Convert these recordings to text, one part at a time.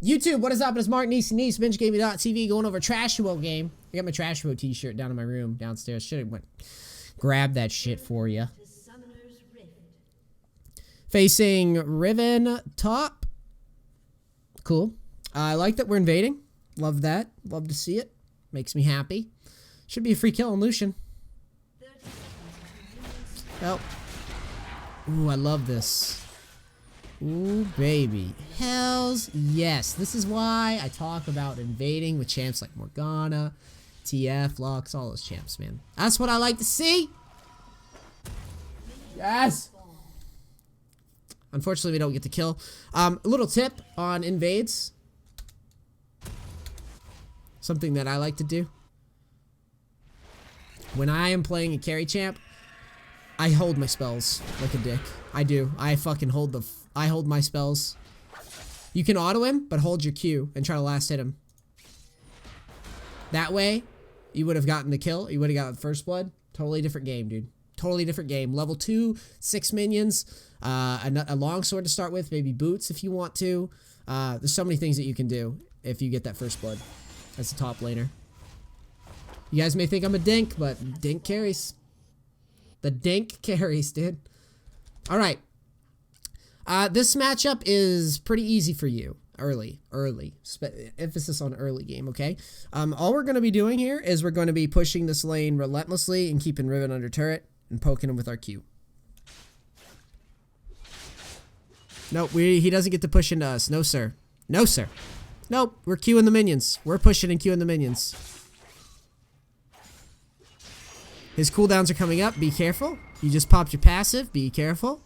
YouTube, what is up? It's Mark Nice, BingeGaming.tv, going over Trashuo game. I got my Trashuo t-shirt down in my room downstairs. Should have went grab that shit for you. Facing Riven top. Cool. I like that we're invading. Love that. Love to see it. Makes me happy. Should be a free kill on Lucian. Oh. Ooh, I love this. Ooh, baby. Hells yes. This is why I talk about invading with champs like Morgana, TF, Lux, all those champs, man. That's what I like to see. Yes. Unfortunately, we don't get to kill. A little tip on invades. Something that I like to do. When I am playing a carry champ, I hold my spells like a dick. I do. I fucking hold I hold my spells. You can auto him, but hold your Q and try to last hit him. That way, you would have gotten the kill. You would have gotten first blood. Totally different game, dude. Totally different game. Level 2, 6 minions, a longsword to start with, maybe boots if you want to. There's so many things that you can do if you get that first blood as a top laner. You guys may think I'm a dink, but dink carries. The dink carries, dude. All right. This matchup is pretty easy for you. Early. Emphasis on early game, okay? All we're going to be doing here is we're going to be pushing this lane relentlessly and keeping Riven under turret and poking him with our Q. Nope, he doesn't get to push into us. No, sir. No, sir. Nope, we're queuing the minions. We're pushing and queuing the minions. His cooldowns are coming up. Be careful. You just popped your passive. Be careful.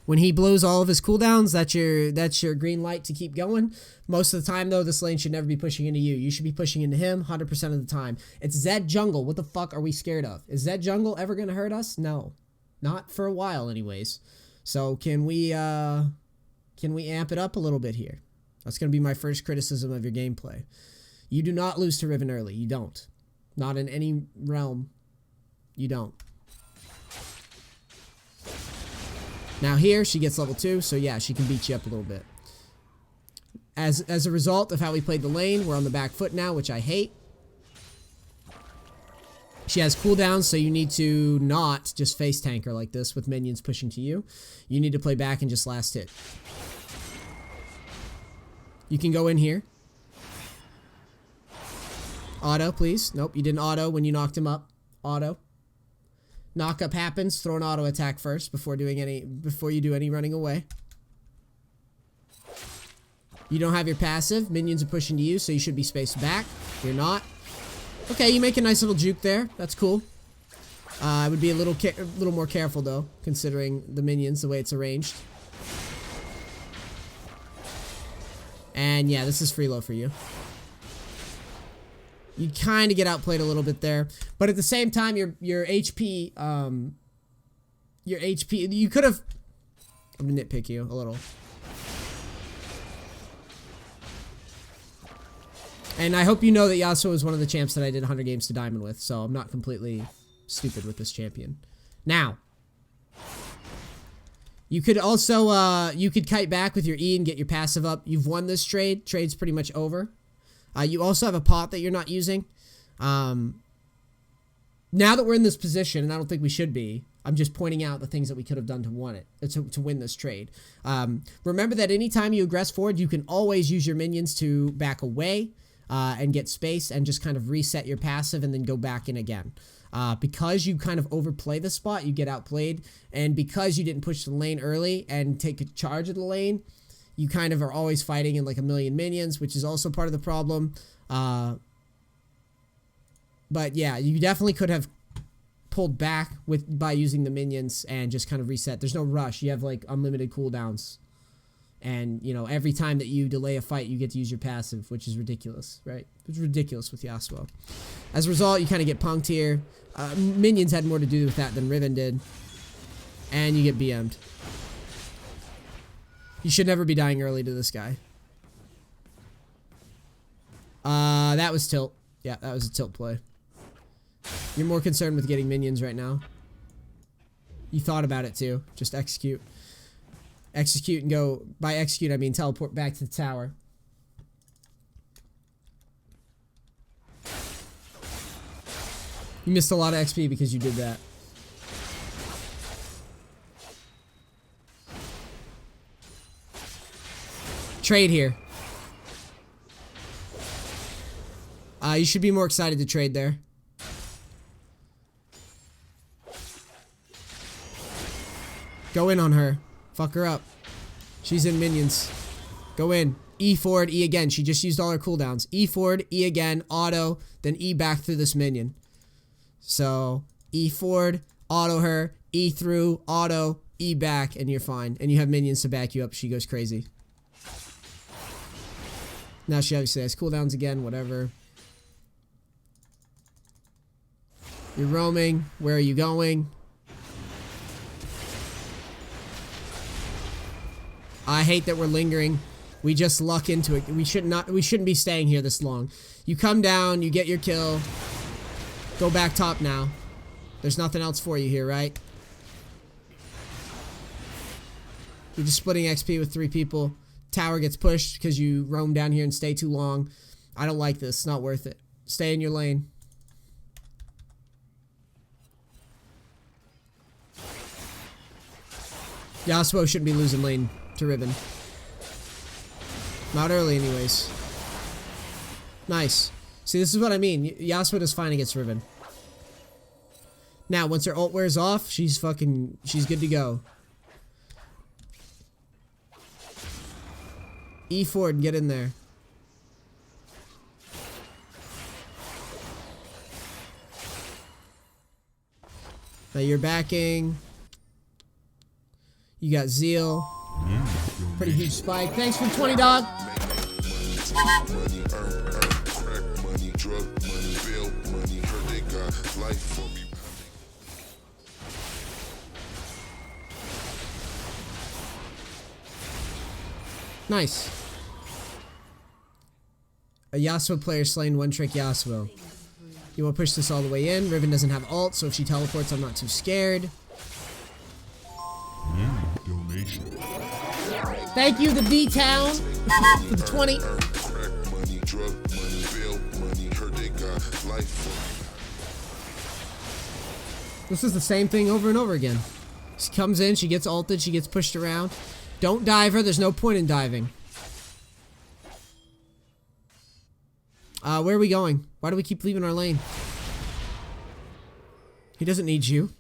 When he blows all of his cooldowns, that's your green light to keep going. Most of the time, though, this lane should never be pushing into you. You should be pushing into him 100% of the time. It's Zed jungle. What the fuck are we scared of? Is Zed jungle ever going to hurt us? No. Not for a while, anyways. So can we amp it up a little bit here? That's going to be my first criticism of your gameplay. You do not lose to Riven early. You don't. Not in any realm. You don't. Now here, she gets level 2, so yeah, she can beat you up a little bit. As a result of how we played the lane, we're on the back foot now, which I hate. She has cooldowns, so you need to not just face tank her like this with minions pushing to you. You need to play back and just last hit. You can go in here. Auto, please. Nope, you didn't auto when you knocked him up. Auto. Knock up happens. Throw an auto attack first before you do any running away. You don't have your passive. Minions are pushing to you, so you should be spaced back. You're not. Okay, you make a nice little juke there. That's cool. I would be a little more careful though, considering the minions, the way it's arranged. And yeah, this is free low for you. You kind of get outplayed a little bit there, but at the same time, your HP, you could have. I'm gonna nitpick you a little. And I hope you know that Yasuo is one of the champs that I did 100 games to diamond with, so I'm not completely stupid with this champion. Now, you could also, you could kite back with your E and get your passive up. You've won this trade. Trade's pretty much over. You also have a pot that you're not using. Now that we're in this position, and I don't think we should be, I'm just pointing out the things that we could have done to win this trade. Remember that anytime you aggress forward, you can always use your minions to back away and get space and just kind of reset your passive and then go back in again. Because you kind of overplay the spot, you get outplayed, and because you didn't push the lane early and take a charge of the lane, you kind of are always fighting in like a million minions, which is also part of the problem. But yeah, you definitely could have pulled back by using the minions and just kind of reset. There's no rush. You have like unlimited cooldowns. And, you know, every time that you delay a fight, you get to use your passive, which is ridiculous, right? It's ridiculous with Yasuo. As a result, you kind of get punked here. Minions had more to do with that than Riven did. And you get BM'd. You should never be dying early to this guy. That was tilt. Yeah, that was a tilt play. You're more concerned with getting minions right now. You thought about it too. Just execute. Execute and go. By execute, I mean teleport back to the tower. You missed a lot of XP because you did that. Trade here. You should be more excited to trade there. Go in on her. Fuck her up. She's in minions. Go in. E forward, E again. She just used all her cooldowns. E forward, E again, auto, then E back through this minion. So, E forward, auto her, E through, auto, E back, and you're fine. And you have minions to back you up. She goes crazy. Now she obviously has cooldowns again, whatever. You're roaming. Where are you going? I hate that we're lingering. We just luck into it. We shouldn't be staying here this long. You come down, you get your kill. Go back top now. There's nothing else for you here, right? You're just splitting XP with 3 people. Tower gets pushed because you roam down here and stay too long. I don't like this. It's not worth it. Stay in your lane. Yasuo shouldn't be losing lane to Riven. Not early anyways. Nice. See, this is what I mean. Yasuo does fine against Riven. Now, once her ult wears off, she's good to go. E forward and get in there. Now you're backing. You got Zeal. Pretty huge spike. Thanks for 20, dog. Nice. A Yasuo player slain one-trick Yasuo. You want to push this all the way in. Riven doesn't have ult, so if she teleports, I'm not too scared. Donation. Thank you, the D-Town, for the 20. This is the same thing over and over again. She comes in, she gets ulted, she gets pushed around. Don't dive her, there's no point in diving. Where are we going? Why do we keep leaving our lane? He doesn't need you.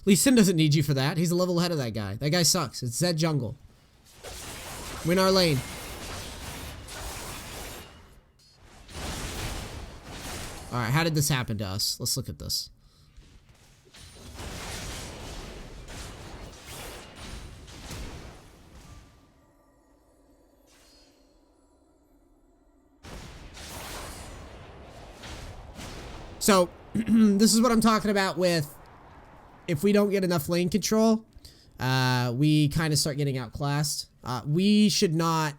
Lee Sin doesn't need you for that. He's a level ahead of that guy. That guy sucks. It's Zed jungle. Win our lane. Alright, how did this happen to us? Let's look at this. So, this is what I'm talking about with if we don't get enough lane control, we kind of start getting outclassed. We should not...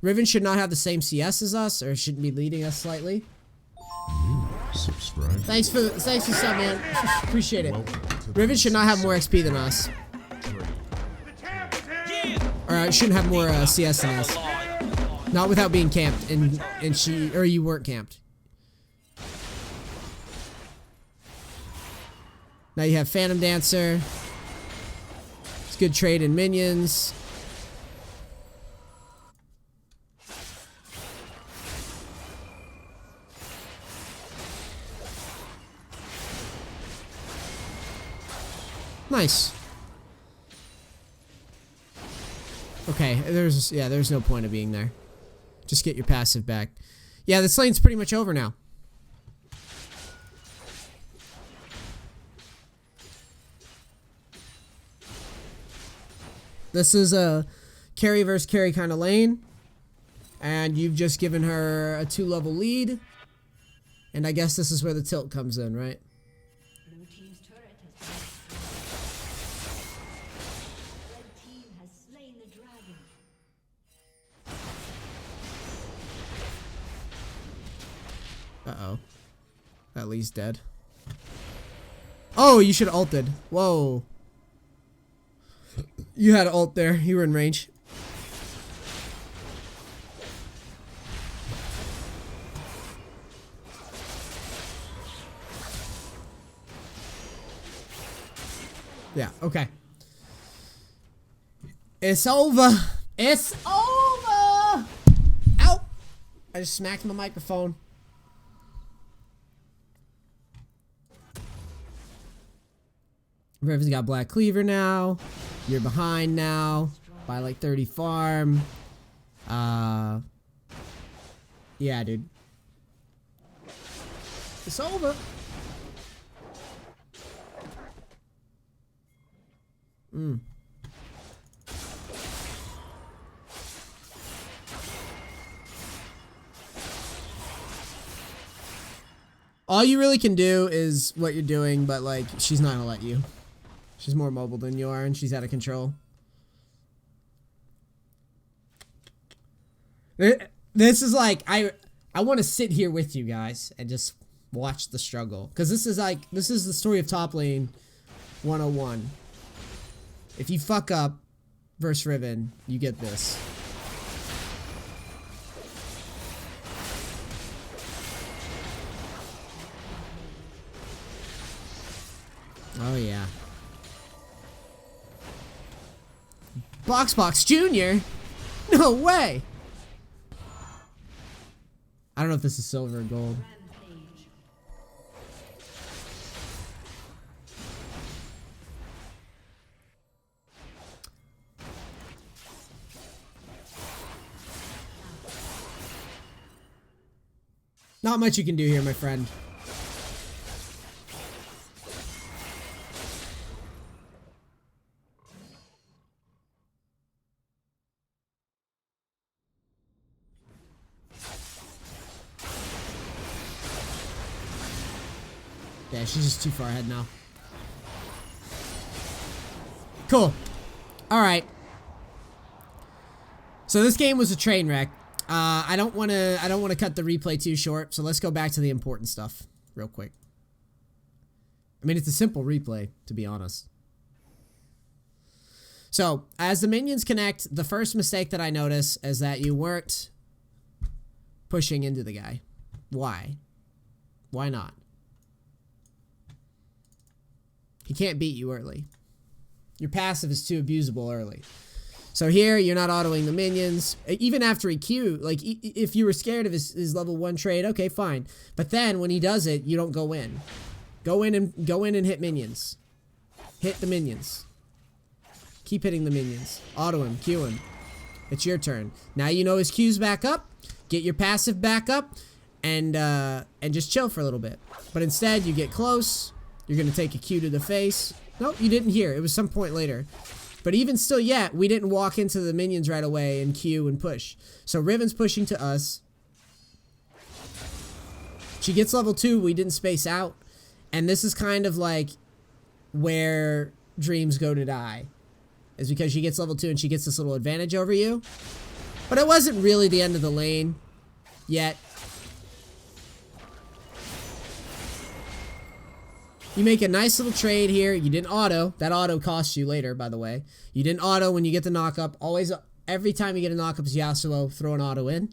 Riven should not have the same CS as us, or shouldn't be leading us slightly. Subscribe. Thanks for sub, man. Appreciate it. Riven should not have more XP than us. Or shouldn't have more CS than us. Not without being camped, and you weren't camped. Now you have Phantom Dancer. It's good trade in minions. Nice. Okay, there's no point of being there. Just get your passive back. Yeah, this lane's pretty much over now. This is a carry versus carry kind of lane. And you've just given her a 2-level lead. And I guess this is where the tilt comes in, right? Blue team's turret has been Red team has slain the dragon. Uh-oh. That Lee's dead. Oh, you should have ulted. Whoa. You had ult there. You were in range. Yeah, okay. It's over. It's over. Ow. I just smacked my microphone. Riven's got Black Cleaver now. You're behind now by like 30 farm. Yeah, dude. It's over. All you really can do is what you're doing, but like, she's not gonna let you. She's more mobile than you are, and she's out of control. This is like, I want to sit here with you guys and just watch the struggle. Because this is the story of top lane 101. If you fuck up versus Riven, you get this. Oh yeah. Box Junior? No way! I don't know if this is silver or gold. Not much you can do here, my friend. Yeah, she's just too far ahead now. Cool. Alright. So this game was a train wreck. I don't wanna cut the replay too short, so let's go back to the important stuff real quick. I mean, it's a simple replay, to be honest. So, as the minions connect, the first mistake that I notice is that you weren't pushing into the guy. Why? Why not? He can't beat you early. Your passive is too abusable early. So here, you're not autoing the minions. Even after he Q, like, if you were scared of his level 1 trade, okay, fine. But then, when he does it, you don't go in. Go in and hit minions. Hit the minions. Keep hitting the minions. Auto him, Q him. It's your turn. Now you know his Q's back up. Get your passive back up. And just chill for a little bit. But instead, you get close. You're going to take a Q to the face. Nope, you didn't hear. It was some point later. But even still yet, we didn't walk into the minions right away and Q and push. So Riven's pushing to us. She gets level 2. We didn't space out. And this is kind of like where dreams go to die. Is because she gets level 2 and she gets this little advantage over you. But it wasn't really the end of the lane yet. You make a nice little trade here. You didn't auto. That auto costs you later, by the way. You didn't auto when you get the knock-up. Always, every time you get a knock-up as Yasuo, throw an auto in.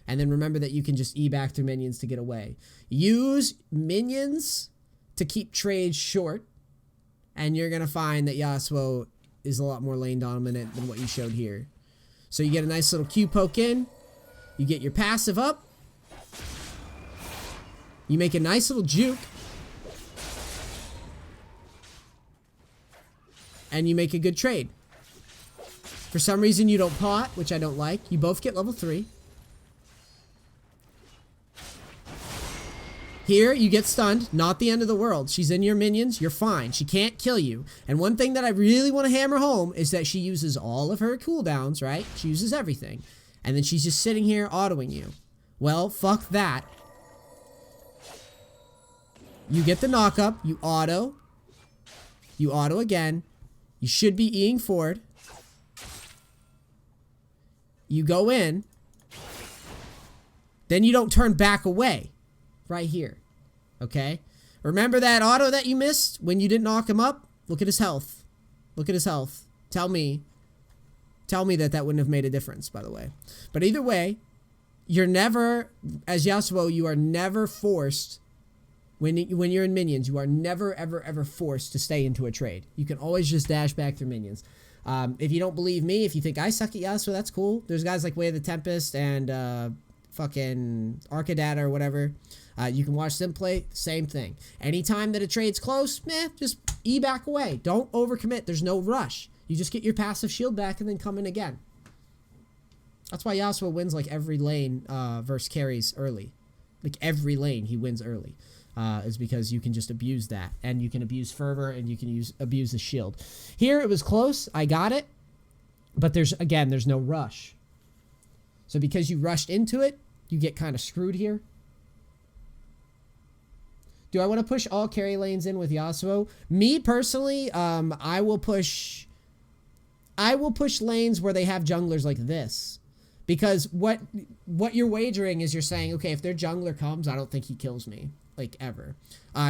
And then remember that you can just E back through minions to get away. Use minions to keep trades short. And you're going to find that Yasuo is a lot more lane dominant than what you showed here. So you get a nice little Q poke in. You get your passive up. You make a nice little juke. And you make a good trade. For some reason you don't pot, which I don't like. You both get level 3. Here, you get stunned. Not the end of the world. She's in your minions. You're fine. She can't kill you. And one thing that I really want to hammer home is that she uses all of her cooldowns, right? She uses everything. And then she's just sitting here autoing you. Well, fuck that. You get the knock-up. You auto. You auto again. You should be E-ing forward. You go in. Then you don't turn back away. Right here. Okay? Remember that auto that you missed when you didn't knock him up? Look at his health. Look at his health. Tell me that wouldn't have made a difference, by the way. But either way, you're never, as Yasuo, you are never forced, when you're in minions, you are never, ever, ever forced to stay into a trade. You can always just dash back through minions. If you don't believe me, if you think I suck at Yasuo, that's cool. There's guys like Way of the Tempest and fucking Arcadata or whatever. You can watch them play, same thing. Anytime that a trade's close, just E back away. Don't overcommit. There's no rush. You just get your passive shield back and then come in again. That's why Yasuo wins like every lane versus carries early. Like every lane he wins early. Is because you can just abuse that. And you can abuse Fervor and you can abuse the shield. Here it was close. I got it. But there's no rush. So because you rushed into it, you get kind of screwed here. Do I want to push all carry lanes in with Yasuo? Me personally, I will push lanes where they have junglers like this. Because what you're wagering is you're saying, okay, if their jungler comes, I don't think he kills me. Like ever.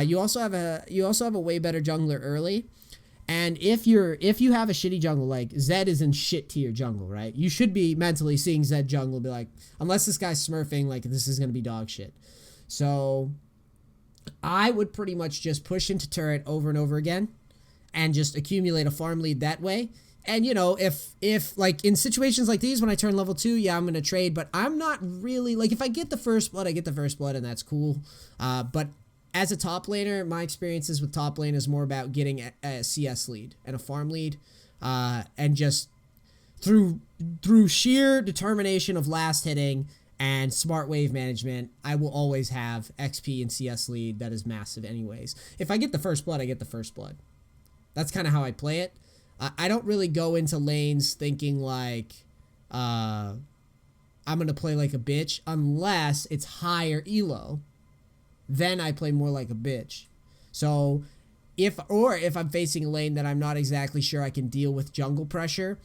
You also have a way better jungler early. And if you have a shitty jungle, like Zed is in shit tier jungle, right? You should be mentally seeing Zed jungle be like, unless this guy's smurfing, like this is gonna be dog shit. So I would pretty much just push into turret over and over again and just accumulate a farm lead that way. And, you know, if like in situations like these, when I turn level 2, yeah, I'm going to trade, but I'm not really, like, if I get the first blood, I get the first blood, and that's cool. But as a top laner, my experiences with top lane is more about getting a CS lead and a farm lead, and just through sheer determination of last hitting and smart wave management, I will always have XP and CS lead that is massive anyways. If I get the first blood, I get the first blood. That's kind of how I play it. I don't really go into lanes thinking like I'm going to play like a bitch unless it's higher elo. Then I play more like a bitch. So if I'm facing a lane that I'm not exactly sure I can deal with jungle pressure,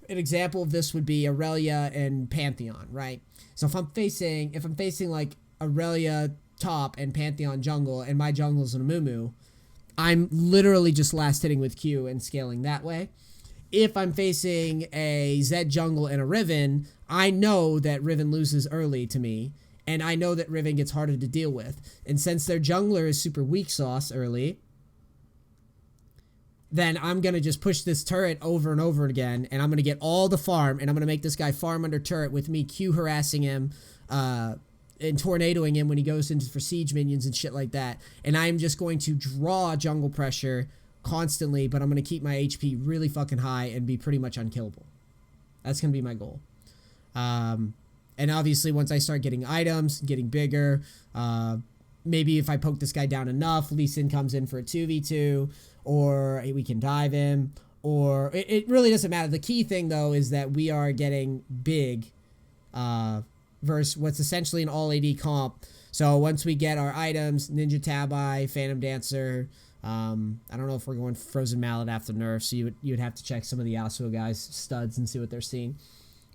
an example of this would be Aurelia and Pantheon, right? So if I'm facing like Aurelia top and Pantheon jungle and my jungle's an Amumu, I'm literally just last hitting with Q and scaling that way. If I'm facing a Zed jungle and a Riven, I know that Riven loses early to me, and I know that Riven gets harder to deal with. And since their jungler is super weak sauce early, then I'm going to just push this turret over and over again, and I'm going to get all the farm, and I'm going to make this guy farm under turret with me Q harassing him, and tornadoing him when he goes into for siege minions and shit like that. And I'm just going to draw jungle pressure constantly, but I'm going to keep my HP really fucking high and be pretty much unkillable. That's going to be my goal. And obviously once I start getting items, getting bigger, maybe if I poke this guy down enough, Lee Sin comes in for a 2v2, or we can dive him, or it really doesn't matter. The key thing though is that we are getting big, versus what's essentially an all AD comp. So once we get our items, Ninja Tabi, Phantom Dancer, I don't know if we're going Frozen Mallet after nerf, so you would have to check some of the Yasuo guys' studs and see what they're seeing,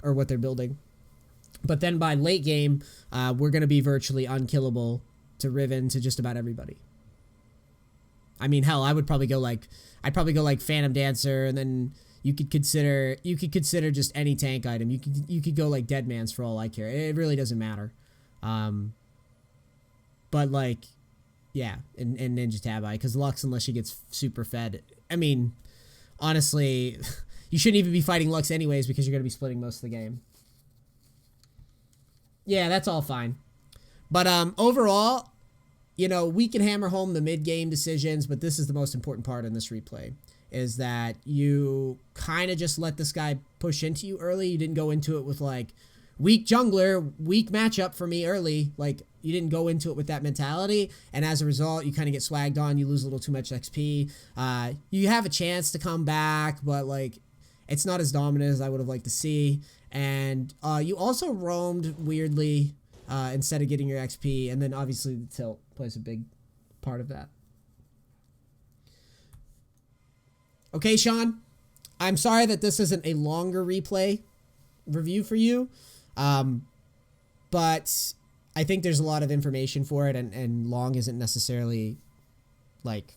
or what they're building. But then by late game, we're going to be virtually unkillable to Riven, to just about everybody. I mean, hell, I'd probably go like Phantom Dancer, and then you could consider just any tank item. You could go like Dead Man's for all I care. It really doesn't matter. But like, yeah, and Ninja Tabi, because Lux, unless she gets super fed, I mean, honestly, you shouldn't even be fighting Lux anyways, because you're gonna be splitting most of the game. Yeah, that's all fine. But overall, you know, we can hammer home the mid-game decisions, but this is the most important part in this replay, is that you kind of just let this guy push into you early. You didn't go into it with like, weak jungler, weak matchup for me early. Like, you didn't go into it with that mentality, and as a result, you kind of get swagged on. You lose a little too much XP. You have a chance to come back, but like, it's not as dominant as I would have liked to see. And you also roamed weirdly instead of getting your XP, and then obviously the tilt plays a big part of that. Okay, Sean, I'm sorry that this isn't a longer replay review for you, but I think there's a lot of information for it, and long isn't necessarily like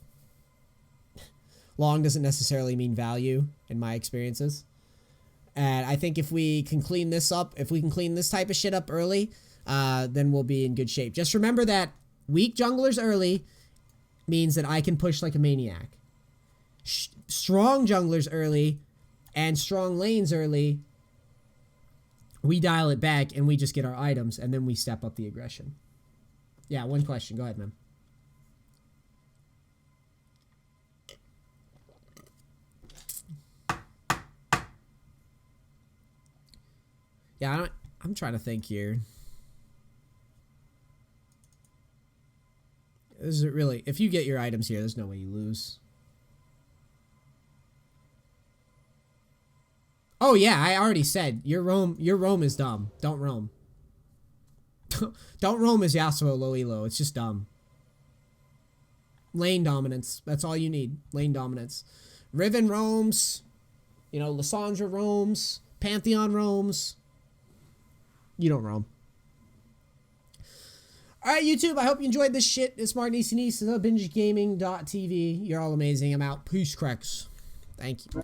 Long doesn't necessarily mean value in my experiences. And I think if we can clean this up, if we can clean this type of shit up early, then we'll be in good shape. Just remember that weak junglers early means that I can push like a maniac. Strong junglers early and strong lanes early, we dial it back and we just get our items and then we step up the aggression. Yeah, one question. Go ahead, man. Yeah, I'm trying to think here. Is it really? If you get your items here, there's no way you lose. Oh yeah, I already said your roam is dumb. Don't roam. Don't roam as Yasuo low elo. It's just dumb. Lane dominance. That's all you need. Lane dominance. Riven roams. You know, Lissandra roams. Pantheon roams. You don't roam. Alright, YouTube, I hope you enjoyed this shit. It's Martin ECNeese, BingeGaming.tv. You're all amazing. I'm out. Peace, cracks. Thank you.